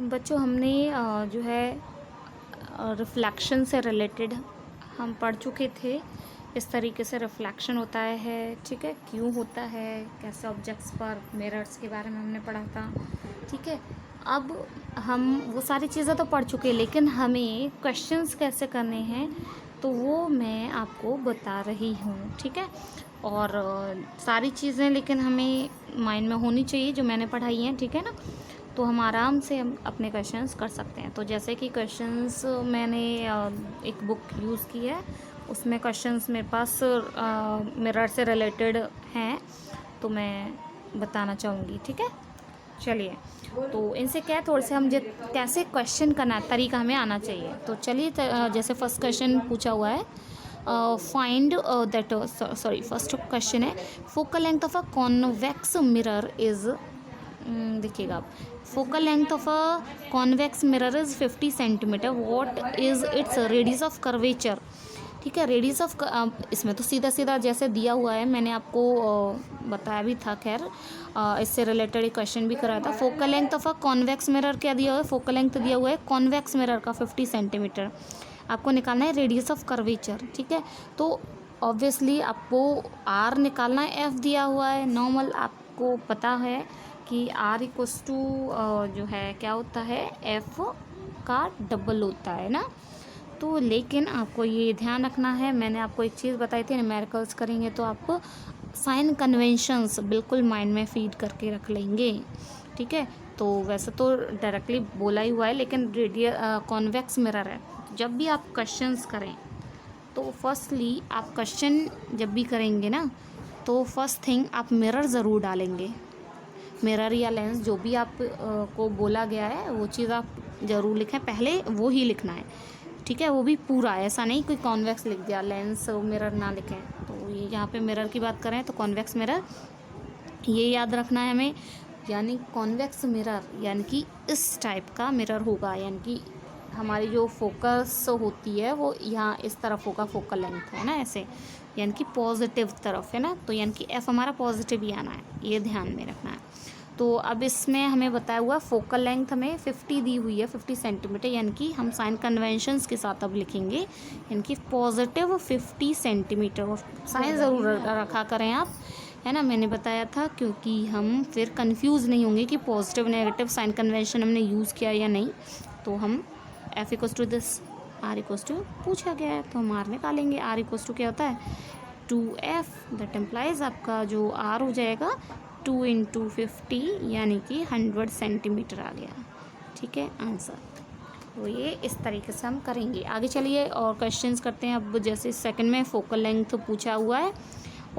बच्चों हमने जो है रिफ्लेक्शन से रिलेटेड हम पढ़ चुके थे। इस तरीके से रिफ्लेक्शन होता है, ठीक है, क्यों होता है, कैसे ऑब्जेक्ट्स पर मिरर्स के बारे में हमने पढ़ा था, ठीक है। अब हम वो सारी चीज़ें तो पढ़ चुके हैं, लेकिन हमें क्वेश्चंस कैसे करने हैं तो वो मैं आपको बता रही हूँ, ठीक है। और सारी चीज़ें लेकिन हमें माइंड में होनी चाहिए जो मैंने पढ़ाई हैं, ठीक है ना। तो हम आराम से हम अपने क्वेश्चंस कर सकते हैं। तो जैसे कि क्वेश्चंस मैंने एक बुक यूज़ की है, उसमें क्वेश्चंस मेरे पास मिरर से रिलेटेड हैं, तो मैं बताना चाहूँगी, ठीक है। चलिए, तो इनसे क्या है, थोड़े से हम कैसे क्वेश्चन करना तरीका हमें आना चाहिए। तो चलिए, जैसे फर्स्ट क्वेश्चन पूछा हुआ है, find that sorry first question है, focal length of a convex mirror is, देखिएगा आप, focal length of a convex mirror is 50 centimetre, what is its radius of curvature, ठीक है। रेडियस ऑफ, इसमें तो सीधा सीधा जैसे दिया हुआ है, मैंने आपको बताया भी था, खैर इससे रिलेटेड एक क्वेश्चन भी कराया था। Focal length of a convex mirror क्या दिया हुआ है, फोकल लेंथ दिया हुआ है कॉन्वेक्स मिरर का 50 सेंटीमीटर, आपको निकालना है रेडियस ऑफ कर्वेचर, ठीक है। तो ऑब्वियसली आपको आर निकालना है, एफ दिया हुआ है नॉर्मल, आपको पता है कि आर इक्वस टू जो है क्या होता है, एफ का डबल होता है ना। तो लेकिन आपको ये ध्यान रखना है, मैंने आपको एक चीज़ बताई थी, न्यूमेरिकल्स करेंगे तो आप साइन कन्वेंशंस बिल्कुल माइंड में फीड करके रख लेंगे, ठीक है। तो वैसे तो डायरेक्टली बोला ही हुआ है, लेकिन कॉन्वेक्स मिरर है। जब भी आप क्वेश्चंस करें तो फर्स्टली आप क्वेश्चन जब भी करेंगे ना, तो फर्स्ट थिंग आप मिरर ज़रूर डालेंगे। मिरर या लेंस जो भी आप को बोला गया है वो चीज़ आप ज़रूर लिखें, पहले वो ही लिखना है, ठीक है। वो भी पूरा, ऐसा नहीं कोई कॉन्वेक्स लिख दिया, लेंस मिरर ना लिखें। तो ये यहाँ पे मिरर की बात करें तो कॉन्वेक्स मिरर, ये याद रखना है हमें, यानी कॉन्वेक्स मिरर यानी कि इस टाइप का मिरर होगा, यानी कि हमारी जो फोकस होती है वो यहाँ इस तरफ होगा, फोकल लेंथ है ना ऐसे, यानी कि पॉजिटिव तरफ है ना, तो यानी कि एफ हमारा पॉजिटिव ही आना है, ये ध्यान में रखना है। तो अब इसमें हमें बताया हुआ फोकल लेंथ हमें 50 दी हुई है, 50 सेंटीमीटर, यानी कि हम साइन कन्वेंशंस के साथ अब लिखेंगे, यानी कि पॉजिटिव 50 सेंटीमीटर, साइन ज़रूर रखा करें आप, है ना, मैंने बताया था, क्योंकि हम फिर कंफ्यूज नहीं होंगे कि पॉजिटिव नेगेटिव साइन कन्वेंशन हमने यूज़ किया या नहीं। तो हम F equals to this, R equals to पूछा गया है तो हम आर निकालेंगे। आर इक्वस टू क्या होता है, 2f, दैट एम्प्लाइज आपका जो आर हो जाएगा 2 इंटू 50, यानी कि 100 सेंटीमीटर आ गया, ठीक है आंसर। तो ये इस तरीके से हम करेंगे। आगे चलिए और क्वेश्चंस करते हैं। अब जैसे सेकंड में फोकल लेंथ पूछा हुआ है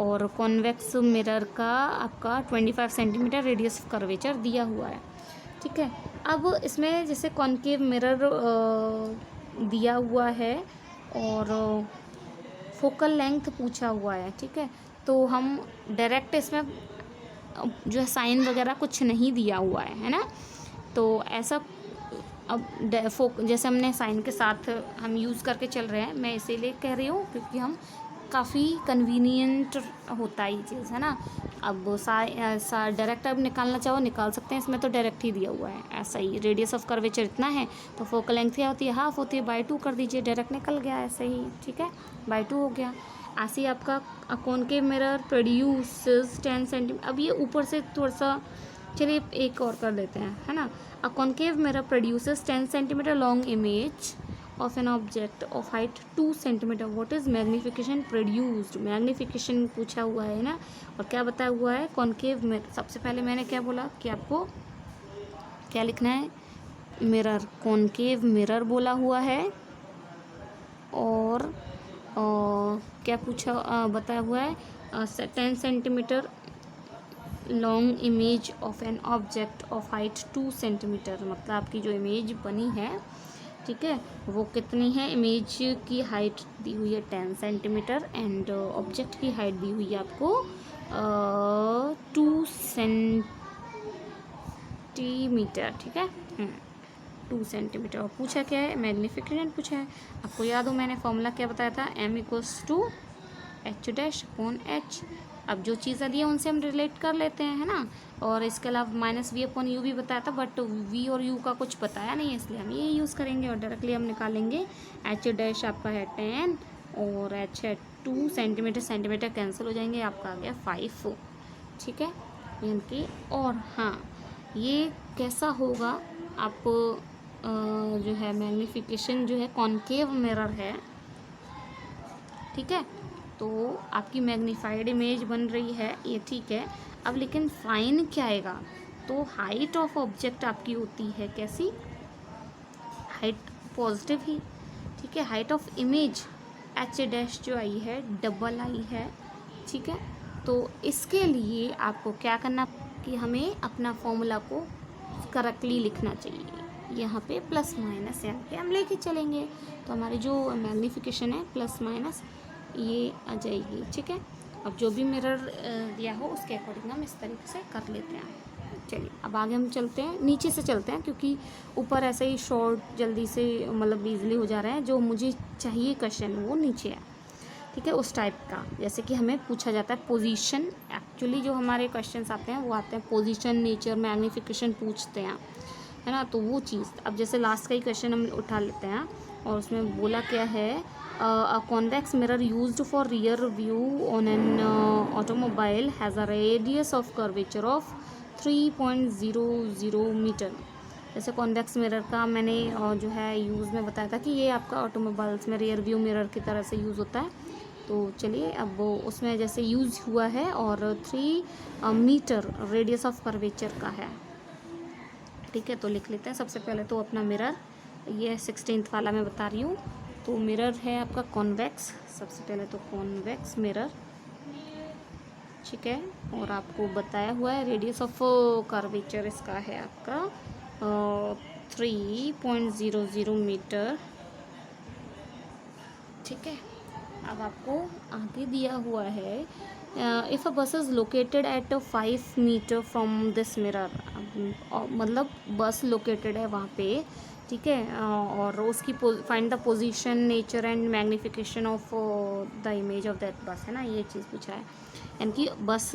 और कॉन्वेक्स मिरर का आपका 25 सेंटीमीटर रेडियस ऑफ कर्वेचर दिया हुआ है, ठीक है। अब इसमें जैसे कॉन्केव मिरर दिया हुआ है और फोकल लेंथ पूछा हुआ है, ठीक है। तो हम डायरेक्ट इसमें जो है साइन वगैरह कुछ नहीं दिया हुआ है ना, तो ऐसा अब जैसे हमने साइन के साथ हम यूज़ करके चल रहे हैं, मैं इसीलिए कह रही हूँ क्योंकि हम काफ़ी कन्वीनियंट होता है ये चीज़, है ना। अब डायरेक्ट अब निकालना चाहो निकाल सकते हैं, इसमें तो डायरेक्ट ही दिया हुआ है ऐसा ही, रेडियस ऑफ कर्वेचर इतना है, तो फोकल लेंथ क्या होती है, हाफ होती है, बाई 2 कर दीजिए, डायरेक्ट निकल गया ऐसे ही, ठीक है, बाई 2 हो गया। ऐसे ही आपका कॉनकेव मिरर प्रोड्यूसेस 10 सेंटीमीटर, अब ये ऊपर से थोड़ा सा, चलिए एक और कर देते हैं, है ना। A concave mirror produces 10 centimetre long image of an object of height 2 centimetre, what is magnification produced, magnification पूछा हुआ है ना, और क्या बताया हुआ है कॉनकेव मिरर। सबसे पहले मैंने क्या बोला कि आपको क्या लिखना है, मिरर, कॉनकेव मिरर बोला हुआ है, और क्या पूछा बताया हुआ है 10 centimetre long image of an object of height 2 centimetre, मतलब आपकी जो इमेज बनी है, ठीक है, वो कितनी है, इमेज की हाइट दी हुई है 10 सेंटीमीटर एंड ऑब्जेक्ट की हाइट दी हुई है आपको 2 सेंटीमीटर, ठीक है, 2 सेंटीमीटर। और पूछा क्या है, मैग्नीफिकेशन पूछा है। आपको याद हो मैंने फॉर्मूला क्या बताया था, m equals to H dash upon H, अब जो चीज़ें दी है उनसे हम रिलेट कर लेते हैं, है ना। और इसके अलावा माइनस वी अपॉन यू भी बताया था, बट वी और यू का कुछ बताया नहीं है, इसलिए हम ये यूज़ करेंगे और डायरेक्टली हम निकालेंगे। एच डैश आपका है 10 और एच है 2 सेंटीमीटर, सेंटीमीटर कैंसिल हो जाएंगे, आपका आ गया 5, ठीक है यानी कि। और हाँ, ये कैसा होगा, आप जो है मैग्नीफिकेशन जो है कॉनकेव मिरर है, ठीक है। तो आपकी मैग्नीफाइड इमेज बन रही है, ये ठीक है। अब लेकिन फाइन क्या आएगा, तो हाइट ऑफ ऑब्जेक्ट आपकी होती है कैसी, हाइट पॉजिटिव ही, ठीक है। Height of image H dash जो आई है डबल आई है, ठीक है। तो इसके लिए आपको क्या करना कि हमें अपना फॉर्मूला को करेक्टली लिखना चाहिए। यहाँ पे प्लस माइनस यानी कि हम लेके चलेंगे, तो हमारी जो मैग्नीफिकेशन है प्लस माइनस ये आ जाएगी, ठीक है। अब जो भी मिरर दिया हो उसके अकॉर्डिंग हम इस तरीके से कर लेते हैं। चलिए अब आगे हम चलते हैं, नीचे से चलते हैं, क्योंकि ऊपर ऐसे ही शॉर्ट जल्दी से मतलब ईजिली हो जा रहा है। जो मुझे चाहिए क्वेश्चन वो नीचे है, ठीक है, उस टाइप का। जैसे कि हमें पूछा जाता है पोजीशन, एक्चुअली जो हमारे क्वेश्चंस आते हैं वो आते हैं पोजीशन, नेचर, मैग्नीफिकेशन पूछते हैं, है ना। तो वो चीज़ अब जैसे लास्ट का ही क्वेश्चन हम उठा लेते हैं और उसमें बोला क्या है, a convex mirror used for rear view on an automobile has a radius of curvature of 3.00 metre. जैसे कॉन्वेक्स मिरर का मैंने जो है यूज़ में बताया था कि ये आपका ऑटोमोबाइल्स में रियर व्यू मिरर की तरह से यूज़ होता है। तो चलिए अब वो उसमें जैसे यूज़ हुआ है और 3 मीटर रेडियस ऑफ कर्वेचर का है, ठीक है। तो लिख लेते हैं सबसे पहले तो अपना मिरर, ये 16th वाला मैं बता रही हूँ। तो मिरर है आपका कॉन्वेक्स, सबसे पहले तो कॉन्वेक्स मिरर, ठीक है। और आपको बताया हुआ है रेडियस ऑफ कर्वेचर इसका है आपका 3.00 मीटर, ठीक है। अब आपको आगे दिया हुआ है if a bus is located at 5 metre from this mirror, मतलब बस लोकेटेड है वहाँ पे, ठीक है। और उसकी find the position, nature and magnification of the image of that बस, है ना, ये चीज़ पूछा है। यानी कि बस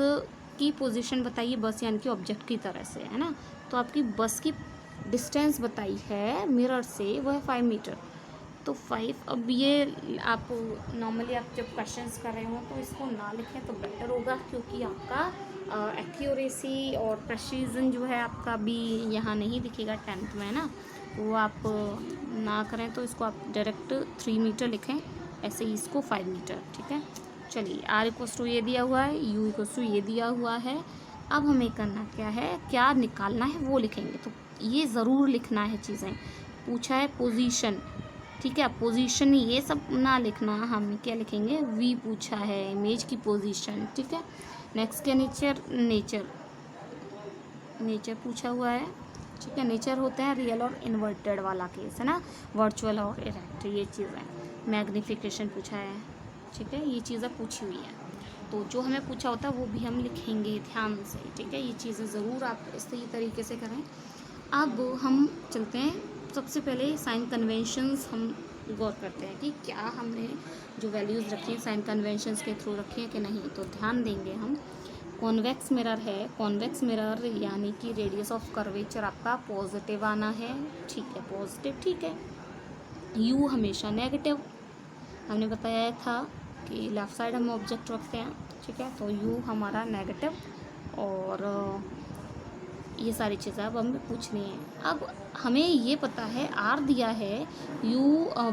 की पोजीशन बताइए, बस यानी कि ऑब्जेक्ट की तरह से, है ना। तो आपकी बस की डिस्टेंस बताई है मिरर से, वो है 5 मीटर। तो 5, अब ये आप नॉर्मली आप जब क्वेश्चंस कर रहे हो तो इसको ना लिखें तो बेटर होगा, क्योंकि आपका एक्यूरेसी और प्रेसिजन जो है आपका भी यहाँ नहीं दिखेगा 10th में, है ना। वो आप ना करें, तो इसको आप डायरेक्ट 3 मीटर लिखें, ऐसे ही इसको 5 मीटर, ठीक है। चलिए आर इक्वल्स टू ये दिया हुआ है, यू इक्वल्स टू ये दिया हुआ है। अब हमें करना क्या है, क्या निकालना है वो लिखेंगे। तो ये ज़रूर लिखना है चीज़ें, पूछा है पोजीशन, ठीक है। पोजीशन ये सब ना लिखना, हम क्या लिखेंगे, वी पूछा है इमेज की पोजीशन, ठीक है। नेक्स्ट क्या, नेचर, नेचर पूछा हुआ है, ठीक है। नेचर होते हैं रियल और इन्वर्टेड वाला केस, है ना, वर्चुअल और इरेक्ट, ये चीज़ें। मैग्नीफिकेशन पूछा है, ठीक है, ये चीज़ें पूछी हुई है। तो जो हमें पूछा होता है वो भी हम लिखेंगे ध्यान से, ठीक है। ये चीज़ें ज़रूर आप इस तरीके से करें। अब हम चलते हैं, सबसे पहले साइन कन्वेंशंस हम गौर करते हैं कि क्या हमने जो वैल्यूज़ रखी हैं साइन कन्वेंशंस के थ्रू रखी हैं कि नहीं। तो ध्यान देंगे हम, कॉन्वेक्स मिरर है, कॉन्वेक्स मिरर यानी कि रेडियस ऑफ कर्वेचर आपका पॉजिटिव आना है, ठीक है, पॉजिटिव, ठीक है। यू हमेशा नेगेटिव, हमने बताया था कि लेफ़्ट साइड हम ऑब्जेक्ट रखते हैं, ठीक है। तो यू हमारा नेगेटिव, और ये सारी चीज़ें अब हमें पूछनी है। अब हमें ये पता है आर दिया है, यू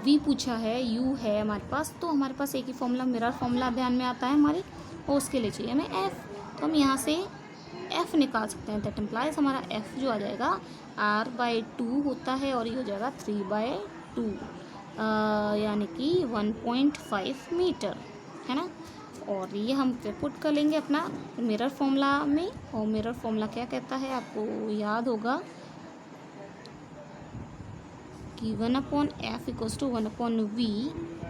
वी पूछा है, यू है हमारे पास, तो हमारे पास एक ही फॉर्मूला, मिरर फॉर्मूला ध्यान में आता है हमारे, और उसके लिए चाहिए हमें एफ़। तो हम यहाँ से एफ़ निकाल सकते हैं। दैट इम्प्लाइज हमारा एफ़ जो आ जाएगा R/2 होता है, और ये हो जाएगा 3/2, यानी कि 1.5 मीटर, है ना। और ये हम फिर पुट कर लेंगे अपना मिरर फॉर्मूला में, और मिरर फॉर्मूला क्या कहता है आपको याद होगा कि 1/f equals to 1/v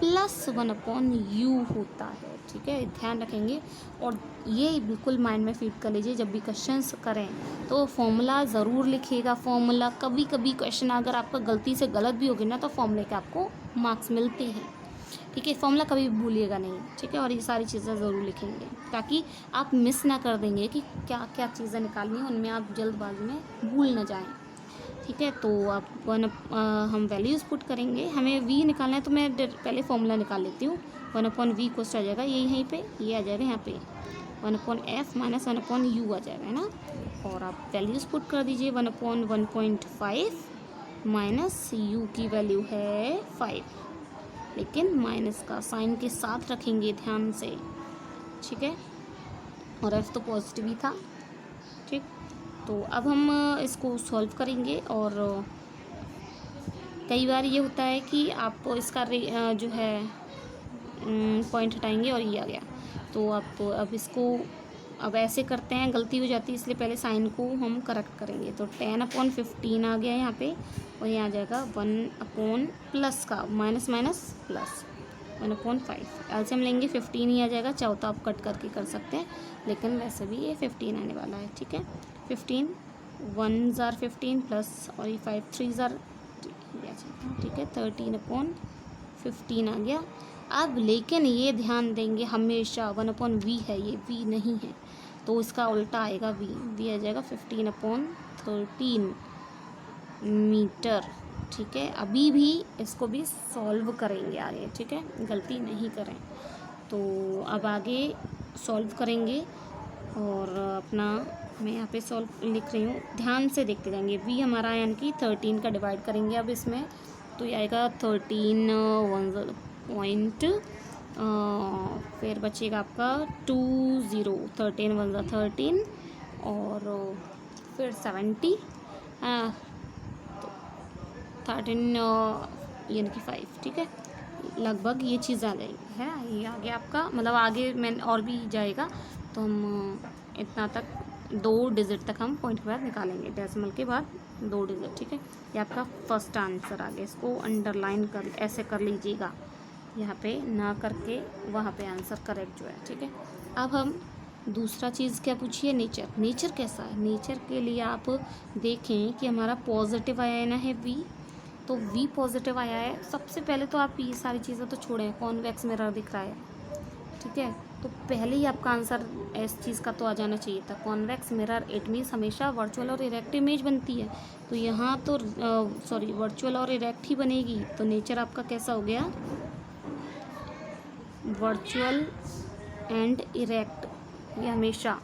plus 1/u होता है, ठीक है, ध्यान रखेंगे। और ये बिल्कुल माइंड में फीड कर लीजिए, जब भी क्वेश्चंस करें तो फॉर्मूला ज़रूर लिखिएगा। फॉर्मूला कभी क्वेश्चन अगर आपका गलती से गलत भी होगी ना, तो फॉर्मूले के आपको मार्क्स मिलते हैं, ठीक है, फॉर्मूला कभी भी भूलिएगा नहीं, ठीक है, और ये सारी चीज़ें ज़रूर लिखेंगे ताकि आप मिस ना कर देंगे कि क्या क्या चीज़ें निकालनी है, उनमें आप जल्दबाजी में भूल ना जाएं। ठीक है, तो आप हम वैल्यूज़ पुट करेंगे, हमें वी निकालना है तो मैं पहले फॉर्मूला निकाल लेती हूँ। 1/v कोस्ट आ जाएगा, ये यहीं पे ये आ जाएगा यहाँ पे 1/f माइनस 1/u आ जाएगा, है ना। और आप वैल्यूज़ पुट कर दीजिए, 1/1.5 माइनस u की वैल्यू है 5, लेकिन माइनस का साइन के साथ रखेंगे ध्यान से, ठीक है, और f तो पॉजिटिव ही था, ठीक। तो अब हम इसको सॉल्व करेंगे, और कई बार ये होता है कि आप इसका जो है पॉइंट हटाएंगे और ये आ गया, तो आप अब इसको अब ऐसे करते हैं, गलती हो जाती है, इसलिए पहले साइन को हम करेक्ट करेंगे। तो 10/15 आ गया यहाँ पे, और यहाँ आ जाएगा 1 प्लस का माइनस माइनस प्लस 1/5। एलसीएम लेंगे 15 ही आ जाएगा, चाहो तो आप कट करके कर सकते हैं, लेकिन वैसे भी ये 15 आने वाला है, ठीक है। 15 1 ज़ार 15 प्लस और ये 5 3 ज़ार, ठीक है, 13/15 आ गया। अब लेकिन ये ध्यान देंगे हमेशा 1/v है, ये v नहीं है, तो इसका उल्टा आएगा v आ जाएगा 15/13 मीटर, ठीक है। अभी भी इसको भी सॉल्व करेंगे आगे, ठीक है, गलती नहीं करें। तो अब आगे सॉल्व करेंगे, और अपना मैं यहाँ पे सॉल्व लिख रही हूँ, ध्यान से देखते जाएंगे। v हमारा यानी कि 13 का डिवाइड करेंगे अब इसमें, तो ये आएगा 13 1 पॉइंट, फिर बचेगा आपका 20, 13 1 13, और फिर 70, तो 13 यानी कि 5, ठीक है, लगभग ये चीज़ आ जाएगी, है ना। ये आगे आपका मतलब आगे मैं और भी जाएगा, तो हम इतना तक 2 डिजिट तक हम पॉइंट के बाद निकालेंगे, डेसिमल के बाद 2 डिजिट, ठीक है। ये आपका फर्स्ट आंसर आ गया, इसको अंडरलाइन कर ऐसे कर लीजिएगा, यहाँ पे ना करके वहाँ पे आंसर करेक्ट जो है, ठीक है। अब हम दूसरा चीज़ क्या पूछिए, नेचर कैसा है। नेचर के लिए आप देखें कि हमारा पॉजिटिव आया है ना, है v, तो v पॉजिटिव आया है। सबसे पहले तो आप ये सारी चीज़ें तो छोड़ें, कॉन्वेक्स मिरर दिख रहा है, ठीक है, तो पहले ही आपका आंसर इस चीज़ का तो आ जाना चाहिए था, कॉन्वेक्स मिरर, इट मीन्स हमेशा वर्चुअल और इरेक्ट इमेज बनती है, तो यहाँ तो सॉरी वर्चुअल और इरेक्ट ही बनेगी, तो नेचर आपका कैसा हो गया, वर्चुअल एंड इरेक्ट, ये हमेशा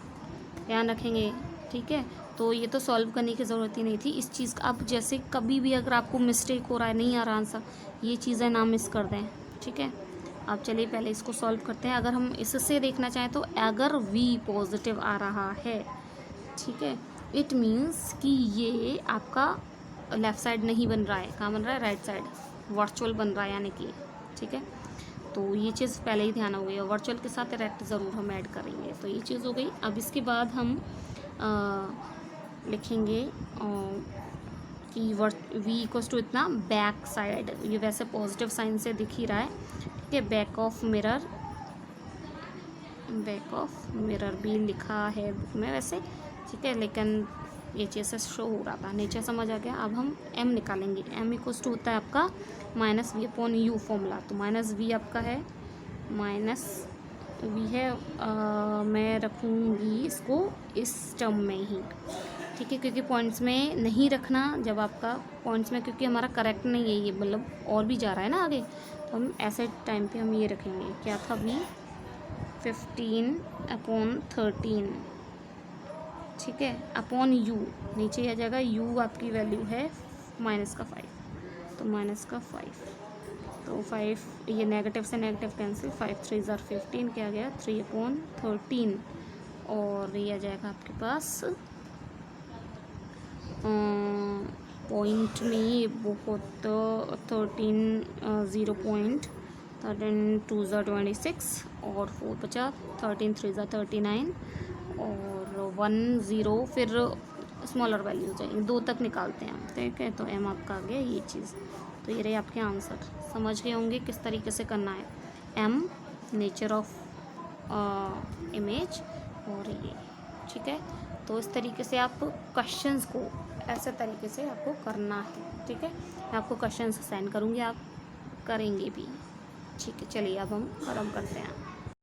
ध्यान रखेंगे, ठीक है। तो ये तो सॉल्व करने की ज़रूरत ही नहीं थी इस चीज़ का। अब जैसे कभी भी अगर आपको मिस्टेक हो रहा है, नहीं आ रहा आंसर, ये चीज़ें ना मिस कर दें, ठीक है। अब चलिए पहले इसको सॉल्व करते हैं। अगर हम इससे देखना चाहें तो अगर v पॉजिटिव आ रहा है, ठीक है, इट मीन्स कि ये आपका लेफ़्ट साइड नहीं बन रहा है, कहाँ बन रहा है, राइट साइड, वर्चुअल बन रहा है यानी कि, ठीक है। तो ये चीज़ पहले ही ध्यान हो गई, और वर्चुअल के साथ इरेक्ट ज़रूर हम ऐड करेंगे, तो ये चीज़ हो गई। अब इसके बाद हम लिखेंगे कि v इक्वल्स टू इतना बैक साइड, ये वैसे पॉजिटिव साइन से दिख ही रहा है, ठीक है, बैक ऑफ मिरर भी लिखा है बुक में वैसे, ठीक है, लेकिन ये चीज़ शो हो रहा था, नीचे समझ आ गया। अब हम m निकालेंगे, m इक्वल्स टू होता है आपका -v/u फॉर्मूला, तो -v आपका है, -v है, मैं रखूँगी इसको इस टर्म में ही, ठीक है, क्योंकि पॉइंट्स में नहीं रखना, जब आपका पॉइंट्स में, क्योंकि हमारा करेक्ट नहीं है ये, मतलब और भी जा रहा है ना आगे, तो हम ऐसे टाइम पे हम ये रखेंगे, क्या था v 15/13, ठीक है, अपॉन u, नीचे आ जाएगा u, आपकी वैल्यू है -5, तो -5, तो 5, ये नेगेटिव से नेगेटिव कैंसिल, 5 3 ज़ार 15, क्या आ गया 3/13, और ये आ जाएगा आपके पास पॉइंट में ये बहुत 13 0.13 2 ज़ार 26, और 4 बचा, 13 3 ज़ार 39, और 1 0, फिर स्मॉलर वैल्यू जाएंगे, 2 तक निकालते हैं हम, ठीक है। तो m आपका आ गया ये चीज़, तो ये रहे आपके आंसर। समझ गए होंगे किस तरीके से करना है, m नेचर ऑफ इमेज, और ये, ठीक है। तो इस तरीके से आप क्वेश्चंस को ऐसे तरीके से आपको करना है, ठीक है। मैं आपको क्वेश्चंस सेंड करूँगी, आप करेंगे भी, ठीक है, चलिए अब हम गर्म करते हैं।